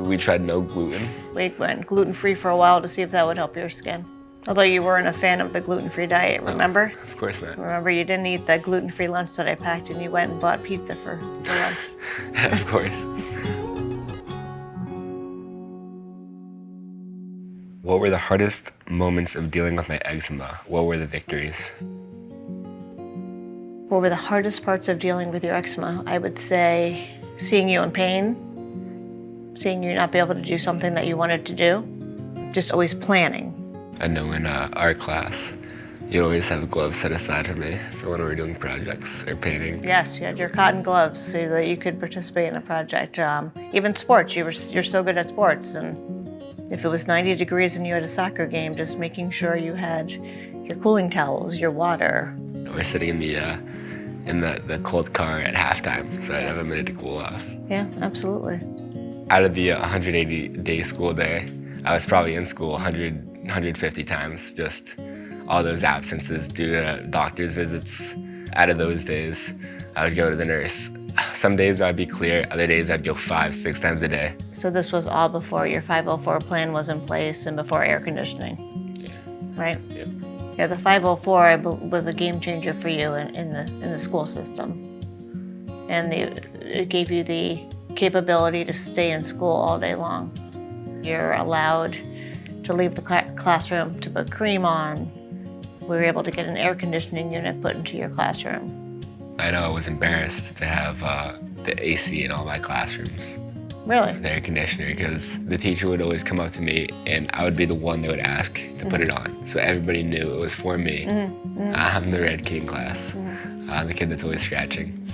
We tried no gluten. We went gluten-free for a while to see if that would help your skin. Although you weren't a fan of the gluten-free diet, remember? Of course not. Remember, you didn't eat the gluten-free lunch that I packed and you went and bought pizza for lunch. Of course. What were the hardest moments of dealing with my eczema? What were the victories? What were the hardest parts of dealing with your eczema? I would say seeing you in pain, seeing you not be able to do something that you wanted to do, just always planning. I know in art class, you always have gloves set aside for me for when we were doing projects or painting. Yes, you had your cotton gloves so that you could participate in a project. Even sports, you're so good at sports. And if it was 90 degrees and you had a soccer game, just making sure you had your cooling towels, your water. We're sitting in the cold car at halftime, so I'd have a minute to cool off. Yeah, absolutely. Out of the 180-day school day, I was probably in school 150 times, just all those absences due to doctor's visits. Out of those days, I would go to the nurse. Some days I'd be clear, other days I'd go 5-6 times a day. So this was all before your 504 plan was in place and before air conditioning, right? Yep. Yeah, the 504 was a game changer for you in the school system. And it gave you the capability to stay in school all day long. You're allowed to leave the classroom to put cream on. We were able to get an air conditioning unit put into your classroom. I know I was embarrassed to have the AC in all my classrooms. Really? The air conditioner, because the teacher would always come up to me and I would be the one that would ask to put it on. So everybody knew it was for me. I'm the red kid in class. I'm the kid that's always scratching.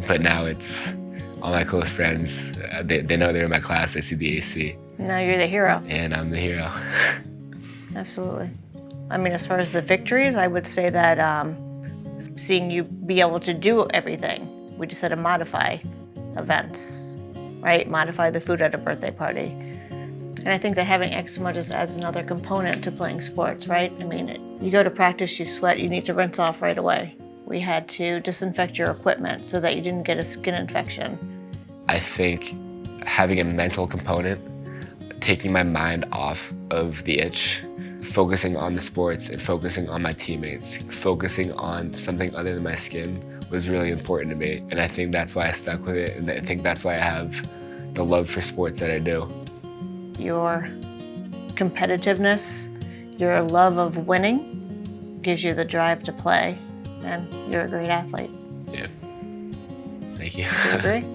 But now it's all my close friends, they know they're in my class, they see the AC. Now you're the hero. And I'm the hero. Absolutely. I mean, as far as the victories, I would say that seeing you be able to do everything, we just had to modify events, right? Modify the food at a birthday party. And I think that having eczema just adds another component to playing sports, right? I mean, you go to practice, you sweat, you need to rinse off right away. We had to disinfect your equipment so that you didn't get a skin infection. I think having a mental component, taking my mind off of the itch, focusing on the sports and focusing on my teammates, focusing on something other than my skin was really important to me. And I think that's why I stuck with it. And I think that's why I have the love for sports that I do. Your competitiveness, your love of winning gives you the drive to play, and you're a great athlete. Yeah. Thank you. Do you agree?